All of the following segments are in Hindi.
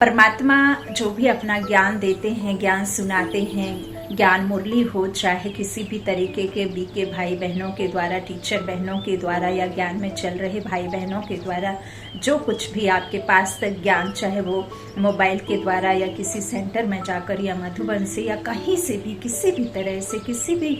परमात्मा जो भी अपना ज्ञान देते हैं, ज्ञान सुनाते हैं, ज्ञान मुरली हो, चाहे किसी भी तरीके के बीके भाई बहनों के द्वारा, टीचर बहनों के द्वारा या ज्ञान में चल रहे भाई बहनों के द्वारा, जो कुछ भी आपके पास तक ज्ञान, चाहे वो मोबाइल के द्वारा या किसी सेंटर में जाकर या मधुबन से या कहीं से भी, किसी भी तरह से, किसी भी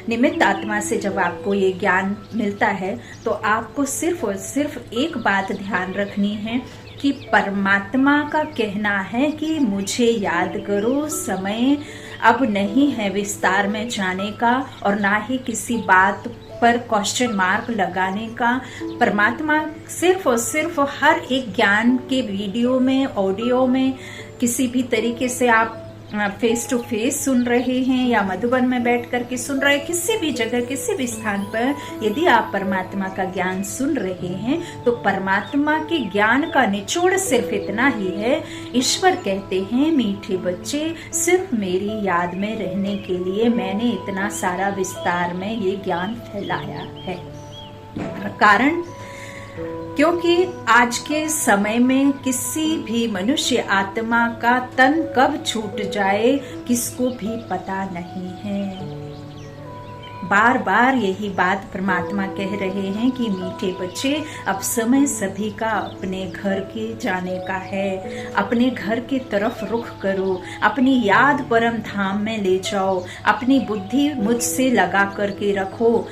निमित्त आत्मा से जब आपको ये ज्ञान मिलता है तो आपको सिर्फ और सिर्फ एक बात ध्यान रखनी है कि परमात्मा का कहना है कि मुझे याद करो, समय अब नहीं है विस्तार में जाने का और ना ही किसी बात पर क्वेश्चन मार्क लगाने का। परमात्मा सिर्फ और सिर्फ हर एक ज्ञान के वीडियो में, ऑडियो में, किसी भी तरीके से आप फेस टू फेस सुन रहे हैं या मधुबन में बैठ करके सुन रहे हैं, किसी भी जगह, किसी भी स्थान पर यदि आप परमात्मा का ज्ञान सुन रहे हैं तो परमात्मा के ज्ञान का निचोड़ सिर्फ इतना ही है। ईश्वर कहते हैं, मीठे बच्चे, सिर्फ मेरी याद में रहने के लिए मैंने इतना सारा विस्तार में ये ज्ञान फैलाया है। कारण क्योंकि आज के समय में किसी भी मनुष्य आत्मा का तन कब छूट जाए किसको भी पता नहीं है। बार बार यही बात परमात्मा कह रहे हैं कि मीठे बच्चे, अब समय सभी का अपने घर के जाने का है। अपने घर की तरफ रुख करो, अपनी याद परम धाम में ले जाओ, अपनी बुद्धि मुझसे लगा करके रखो।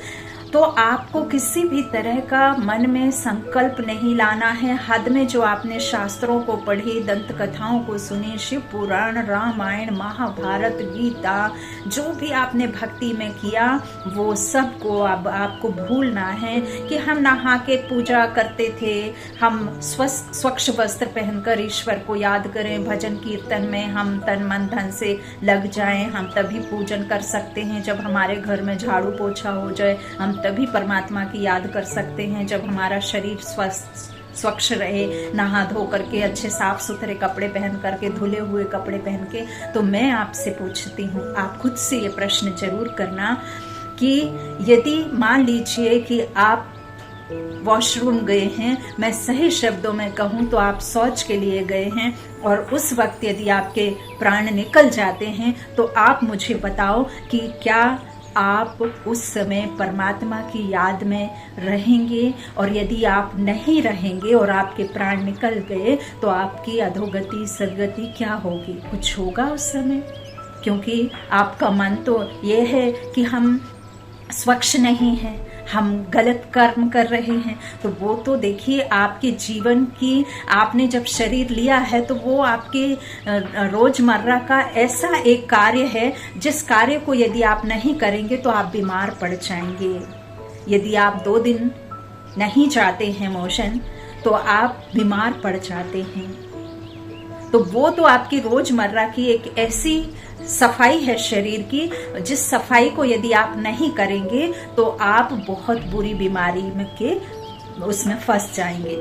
तो आपको किसी भी तरह का मन में संकल्प नहीं लाना है। हद में जो आपने शास्त्रों को पढ़ी, दंत कथाओं को सुनी, शिव पुराण, रामायण, महाभारत, गीता, जो भी आपने भक्ति में किया वो सब को अब आपको भूलना है कि हम नहा के पूजा करते थे, हम स्वच्छ वस्त्र पहनकर ईश्वर को याद करें, भजन कीर्तन में हम तन मन धन से लग जाएं, हम तभी पूजन कर सकते हैं। जब हमारे घर में झाड़ू पोछा हो जाए हम तभी परमात्मा की याद कर सकते हैं। जब हमारा शरीर स्वच्छ रहे, नहा धो करके, अच्छे साफ सुथरे कपड़े पहन करके, धुले हुए कपड़े पहन के। तो मैं आपसे पूछती हूँ, आप खुद से ये प्रश्न जरूर करना कि यदि मान लीजिए कि आप वॉशरूम गए हैं, मैं सही शब्दों में कहूँ तो आप शौच के लिए गए हैं, और उस वक्त यदि आपके प्राण निकल जाते हैं तो आप मुझे बताओ कि क्या आप उस समय परमात्मा की याद में रहेंगे? और यदि आप नहीं रहेंगे और आपके प्राण निकल गए तो आपकी अधोगति, सदगति क्या होगी? कुछ होगा उस समय? क्योंकि आपका मन तो ये है कि हम स्वच्छ नहीं हैं, हम गलत कर्म कर रहे हैं। तो वो तो देखिए, आपके जीवन की, आपने जब शरीर लिया है तो वो आपके रोजमर्रा का ऐसा एक कार्य है जिस कार्य को यदि आप नहीं करेंगे तो आप बीमार पड़ जाएंगे। यदि आप 2 दिन नहीं जाते हैं मोशन तो आप बीमार पड़ जाते हैं। तो वो तो आपकी रोजमर्रा की एक ऐसी सफाई है शरीर की, जिस सफाई को यदि आप नहीं करेंगे तो आप बहुत बुरी बीमारी में के उसमें फंस जाएंगे।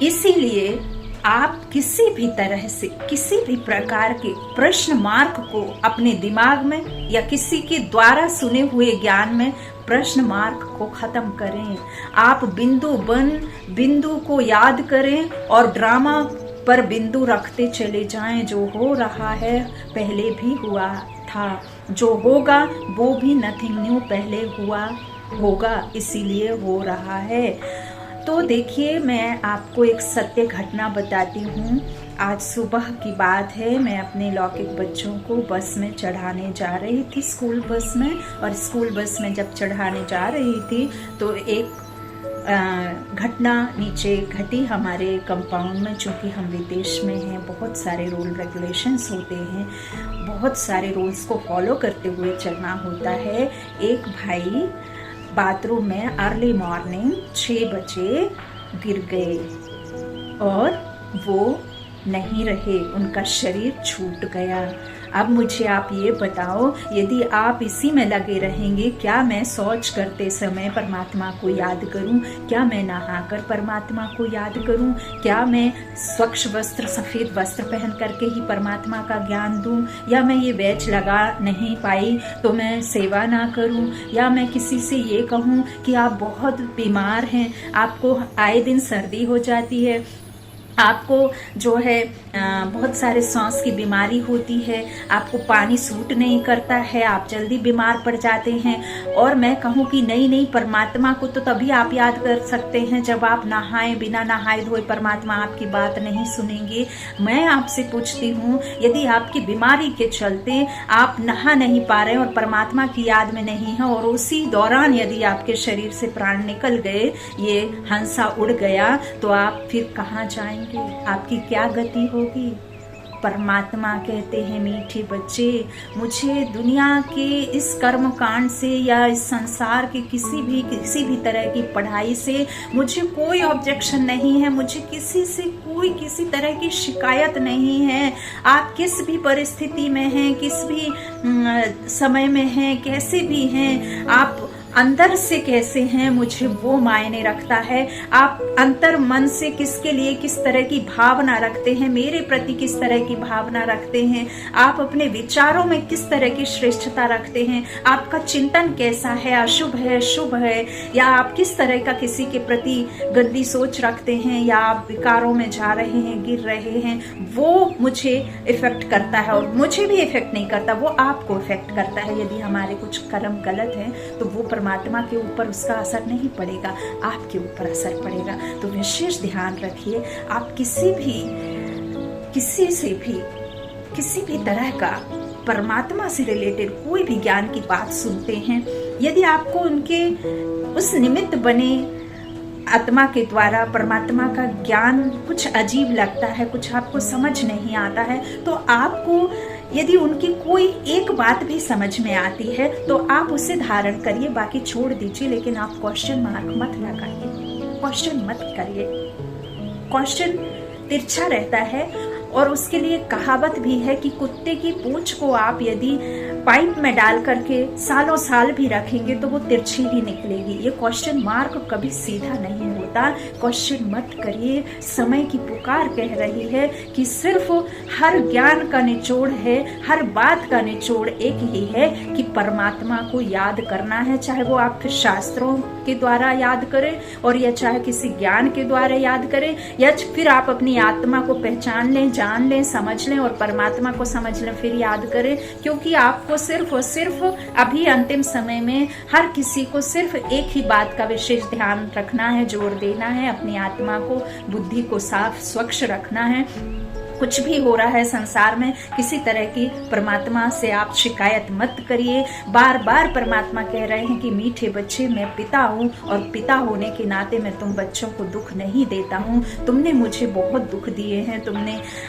इसीलिए आप किसी भी तरह से, किसी भी प्रकार के प्रश्न मार्क को अपने दिमाग में या किसी के द्वारा सुने हुए ज्ञान में प्रश्न मार्क को खत्म करें। आप बिंदु बन बिंदु को याद करें और ड्रामा पर बिंदु रखते चले जाएं। जो हो रहा है पहले भी हुआ था, जो होगा वो भी नथिंग न्यू, पहले हुआ होगा इसीलिए हो रहा है। तो देखिए, मैं आपको एक सत्य घटना बताती हूँ। आज सुबह की बात है, मैं अपने लौकिक बच्चों को बस में चढ़ाने जा रही थी, स्कूल बस में। और स्कूल बस में जब चढ़ाने जा रही थी तो एक घटना नीचे घटी हमारे कंपाउंड में। चूँकि हम विदेश में हैं, बहुत सारे रूल रेगुलेशंस होते हैं, बहुत सारे रूल्स को फॉलो करते हुए चलना होता है। एक भाई बाथरूम में अर्ली मॉर्निंग 6 बजे गिर गए और वो नहीं रहे, उनका शरीर छूट गया। अब मुझे आप ये बताओ, यदि आप इसी में लगे रहेंगे, क्या मैं शौच करते समय परमात्मा को याद करूं? क्या मैं नहाकर परमात्मा को याद करूं? क्या मैं स्वच्छ वस्त्र, सफेद वस्त्र पहन करके ही परमात्मा का ज्ञान दूं? या मैं ये बैच लगा नहीं पाई तो मैं सेवा ना करूं? या मैं किसी से ये कहूं कि आप बहुत बीमार हैं, आपको आए दिन सर्दी हो जाती है, आपको जो है बहुत सारे सांस की बीमारी होती है, आपको पानी सूट नहीं करता है, आप जल्दी बीमार पड़ जाते हैं। और मैं कहूँ कि नहीं परमात्मा को तो तभी आप याद कर सकते हैं जब आप नहाए, बिना नहाए धोए परमात्मा आपकी बात नहीं सुनेंगे। मैं आपसे पूछती हूँ, यदि आपकी बीमारी के चलते आप नहा नहीं पा रहे और परमात्मा की याद में नहीं है, और उसी दौरान यदि आपके शरीर से प्राण निकल गए, ये हंसा उड़ गया, तो आप फिर कहाँ जाएंगे? आपकी क्या गति होगी? परमात्मा कहते हैं, मीठे बच्चे, मुझे दुनिया के इस कर्म कांड से या इस संसार के किसी भी तरह की पढ़ाई से मुझे कोई ऑब्जेक्शन नहीं है, मुझे किसी से कोई किसी तरह की शिकायत नहीं है। आप किस भी परिस्थिति में हैं, किस भी समय में हैं, कैसे भी हैं, आप अंदर से कैसे हैं, मुझे वो मायने रखता है। आप अंतर मन से किसके लिए किस तरह की भावना रखते हैं, मेरे प्रति किस तरह की भावना रखते हैं, आप अपने विचारों में किस तरह की श्रेष्ठता रखते हैं, आपका चिंतन कैसा है, अशुभ है, शुभ है, या आप किस तरह का किसी के प्रति गंदी सोच रखते हैं, या आप विकारों में जा रहे हैं, गिर रहे हैं, वो मुझे इफेक्ट करता है। और मुझे भी इफेक्ट नहीं करता, वो आपको इफेक्ट करता है। यदि हमारे कुछ कर्म गलत हैं तो वो परमात्मा के ऊपर उसका असर नहीं पड़ेगा, आपके ऊपर असर पड़ेगा। तो विशेष ध्यान रखिए, आप किसी भी तरह का परमात्मा से रिलेटेड कोई भी ज्ञान की बात सुनते हैं, यदि आपको उनके उस निमित्त बने आत्मा के द्वारा परमात्मा का ज्ञान कुछ अजीब लगता है, कुछ आपको समझ नहीं आता है, तो आपको यदि उनकी कोई एक बात भी समझ में आती है तो आप उसे धारण करिए, बाकी छोड़ दीजिए। लेकिन आप क्वेश्चन मार्क मत लगाइए, क्वेश्चन मत करिए। क्वेश्चन तिरछा रहता है, और उसके लिए कहावत भी है कि कुत्ते की पूंछ को आप यदि पाइप में डाल करके सालों साल भी रखेंगे तो वो तिरछी ही निकलेगी। ये क्वेश्चन मार्क कभी सीधा नहीं होता। क्वेश्चन मत करिए। समय की पुकार कह रही है कि सिर्फ हर ज्ञान का निचोड़ है, हर बात का निचोड़ एक ही है कि परमात्मा को याद करना है, चाहे वो आप शास्त्रों के द्वारा याद करें और या चाहे किसी ज्ञान के द्वारा याद करें, या फिर आप अपनी आत्मा को पहचान लें, जान लें, समझ लें और परमात्मा को समझ लें, फिर याद करें। क्योंकि आपको सिर्फ और सिर्फ अभी अंतिम समय में हर किसी को सिर्फ एक ही बात का विशेष ध्यान रखना है, जोर देना है, अपनी आत्मा को, बुद्धि को साफ स्वच्छ रखना है। कुछ भी हो रहा है संसार में, किसी तरह की परमात्मा से आप शिकायत मत करिए। बार बार परमात्मा कह रहे हैं कि मीठे बच्चे, मैं पिता हूँ और पिता होने के नाते मैं तुम बच्चों को दुख नहीं देता हूँ। तुमने मुझे बहुत दुख दिए हैं।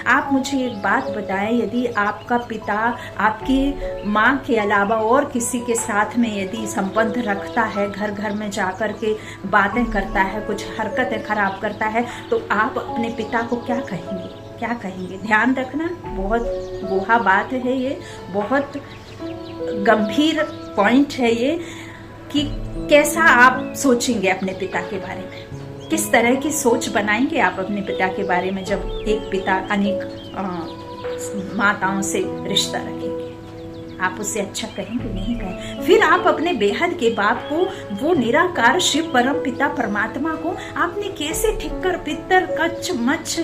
आप मुझे एक बात बताएं, यदि आपका पिता आपकी माँ के अलावा और किसी के साथ में यदि संबंध रखता है, घर घर में जाकर के बातें करता है, कुछ हरकतें खराब करता है, तो आप अपने पिता को क्या कहेंगे? क्या कहेंगे? ध्यान रखना, बहुत गोहा बात है ये, बहुत गंभीर पॉइंट है ये कि कैसा आप सोचेंगे अपने पिता के बारे में, किस तरह की सोच बनाएंगे आप अपने पिता के बारे में जब एक पिता अनेक माताओं से रिश्ता रखेंगे। आप उससे अच्छा कहेंगे? नहीं कहें। फिर आप अपने बेहद के बाप को, वो निराकार शिव परम पिता परमात्मा को आपने कैसे ठिक्कर पित्तर कच्च मच्छ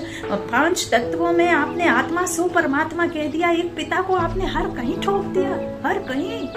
5 तत्वों में आपने आत्मा सो परमात्मा कह दिया। एक पिता को आपने हर कहीं ठोक दिया, हर कहीं।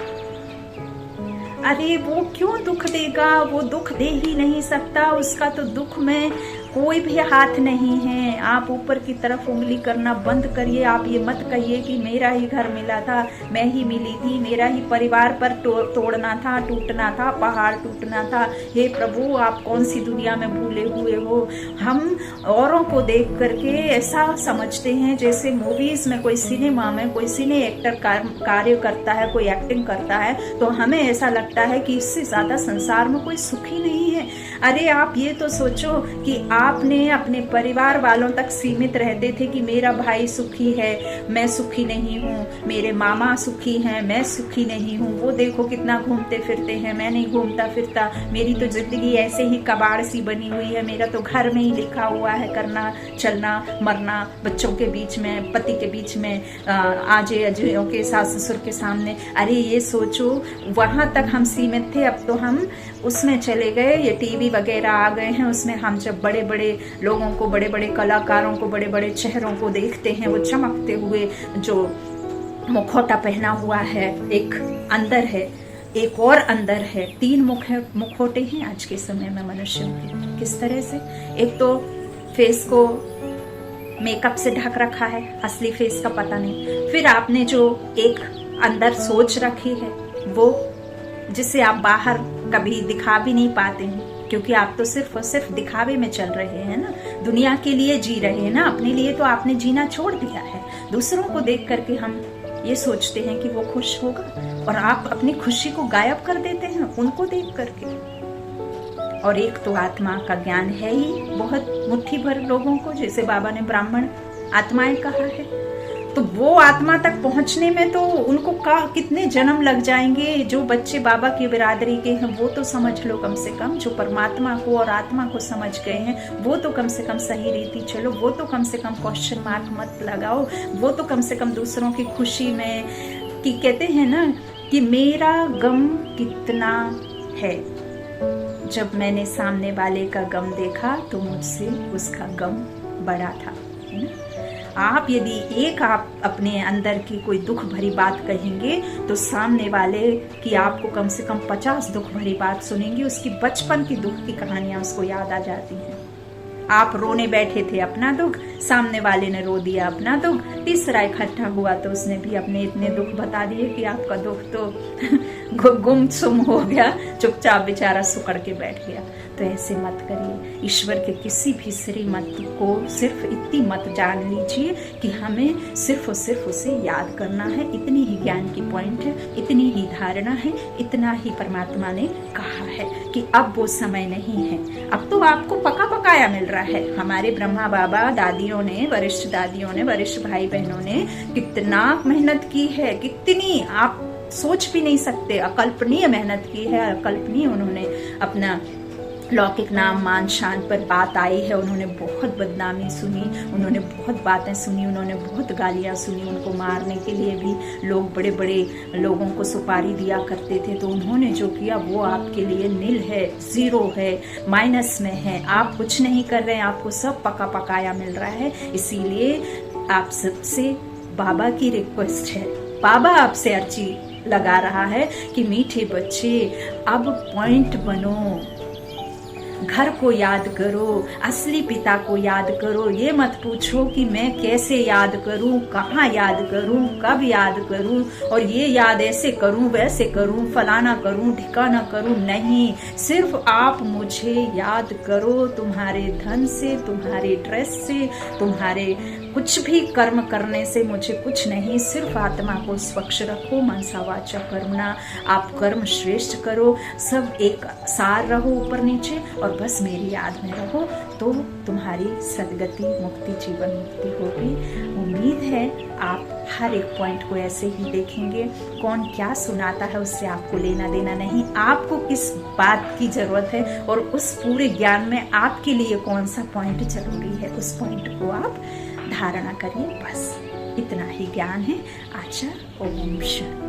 अरे वो क्यों दुख देगा? वो दुख दे ही नहीं सकता, उसका तो दुख में कोई भी हाथ नहीं है। आप ऊपर की तरफ उंगली करना बंद करिए। आप ये मत कहिए कि मेरा ही घर मिला था, मैं ही मिली थी, मेरा ही परिवार पर तोड़ना था, टूटना था, पहाड़ टूटना था। हे प्रभु, आप कौन सी दुनिया में भूले हुए हो? हम औरों को देख करके ऐसा समझते हैं जैसे मूवीज में, कोई सिनेमा में कोई सिने एक्टर कार्य करता है, कोई एक्टिंग करता है, तो हमें ऐसा लगता है कि इससे ज्यादा संसार में कोई सुखी नहीं है। अरे आप ये तो सोचो कि आपने अपने परिवार वालों तक सीमित रहते थे कि मेरा भाई सुखी है, मैं सुखी नहीं हूँ, मेरे मामा सुखी हैं, मैं सुखी नहीं हूँ, वो देखो कितना घूमते फिरते हैं, मैं नहीं घूमता फिरता, मेरी तो जिंदगी ऐसे ही कबाड़ सी बनी हुई है, मेरा तो घर में ही लिखा हुआ है करना, चलना, मरना, बच्चों के बीच में, पति के बीच में, आजे अजयों के, सास ससुर के सामने। अरे ये सोचो, वहां तक हम सीमित थे, अब तो हम उसमें चले गए, ये टीवी टीवी वगैरह आ गए हैं, उसमें हम जब बड़े बड़े लोगों को, बड़े बड़े कलाकारों को, बड़े बड़े चेहरों को देखते हैं, वो चमकते हुए जो मुखौटा पहना हुआ है, एक अंदर है, एक और अंदर है, 3 मुखौटे हैं आज के समय में मनुष्यों के। किस तरह से? एक तो फेस को मेकअप से ढक रखा है, असली फेस का पता नहीं। फिर आपने जो एक अंदर सोच रखी है, वो जिसे आप बाहर कभी दिखा भी नहीं पाते हैं, क्योंकि आप तो सिर्फ और सिर्फ दिखावे में चल रहे हैं ना, दुनिया के लिए जी रहे हैं ना, अपने लिए तो आपने जीना छोड़ दिया है। दूसरों को देख करके हम ये सोचते हैं कि वो खुश होगा, और आप अपनी खुशी को गायब कर देते हैं उनको देख करके। और एक तो आत्मा का ज्ञान है ही बहुत मुट्ठी भर लोगों को, जैसे बाबा ने ब्राह्मण आत्माएं कहा है, तो वो आत्मा तक पहुंचने में तो उनको कितने जन्म लग जाएंगे। जो बच्चे बाबा की बिरादरी के हैं वो तो समझ लो कम से कम, जो परमात्मा को और आत्मा को समझ गए हैं वो तो कम से कम सही रीति चलो, वो तो कम से कम क्वेश्चन मार्क मत लगाओ, वो तो कम से कम दूसरों की खुशी में, कि कहते हैं ना कि मेरा गम कितना है, जब मैंने सामने वाले का गम देखा तो मुझसे उसका गम बड़ा था, है ना। आप यदि आप अपने अंदर की कोई दुख भरी बात कहेंगे तो सामने वाले की आपको कम से कम 50 दुख भरी बात सुनेंगे, उसकी बचपन की दुख की कहानियां उसको याद आ जाती हैं। आप रोने बैठे थे अपना दुख, सामने वाले ने रो दिया अपना दुख, तीसरा इकट्ठा हुआ तो उसने भी अपने इतने दुख बता दिए कि आपका दुख तो गुमसुम हो गया, चुपचाप बेचारा सुकड़ के बैठ गया। तो ऐसे मत करिए। ईश्वर के किसी भी श्रीमत को सिर्फ इतनी मत जान लीजिए कि हमें सिर्फ और सिर्फ उसे याद करना है, इतनी ही ज्ञान की पॉइंट है, इतनी ही धारणा है, इतना ही परमात्मा ने कहा है कि अब वो समय नहीं है। अब तो आपको पका पकाया मिल रहा है। हमारे ब्रह्मा बाबा दादियों ने, वरिष्ठ दादियों ने, वरिष्ठ भाई बहनों ने कितना मेहनत की है, कितनी आप सोच भी नहीं सकते, अकल्पनीय मेहनत की है, अकल्पनीय उन्होंने अपना लौकिक नाम मान शान पर बात आई है। उन्होंने बहुत बदनामी सुनी, उन्होंने बहुत बातें सुनी, उन्होंने बहुत गालियां सुनी। उनको मारने के लिए भी लोग, बड़े बड़े लोगों को सुपारी दिया करते थे। तो उन्होंने जो किया वो आपके लिए नील है, जीरो है, माइनस में है। आप कुछ नहीं कर रहे हैं, आपको सब पका पकाया मिल रहा है। इसीलिए आप सबसे बाबा की रिक्वेस्ट है, बाबा आपसे अर्जी लगा रहा है कि मीठे बच्चे अब पॉइंट बनो, घर को याद करो, असली पिता को याद करो। ये मत पूछो कि मैं कैसे याद करूं, कहाँ याद करूं, कब याद करूं, और ये याद ऐसे करूं, वैसे करूं, फलाना करूं, ठिकाना करूं। नहीं, सिर्फ आप मुझे याद करो। तुम्हारे धन से, तुम्हारे ड्रेस से, तुम्हारे कुछ भी कर्म करने से मुझे कुछ नहीं। सिर्फ आत्मा को स्वच्छ रखो, मनसा वाचा कर्मणा। आप कर्म श्रेष्ठ करो, सब एक सार रहो ऊपर नीचे, और बस मेरी याद में रहो, तो तुम्हारी सदगति, मुक्ति, जीवन मुक्ति होगी। उम्मीद है आप हर एक पॉइंट को ऐसे ही देखेंगे। कौन क्या सुनाता है उससे आपको लेना देना नहीं, आपको किस बात की जरूरत है और उस पूरे ज्ञान में आपके लिए कौन सा पॉइंट जरूरी है, उस पॉइंट को आप धारणा करिए। बस इतना ही ज्ञान है। आचा ओम शांति।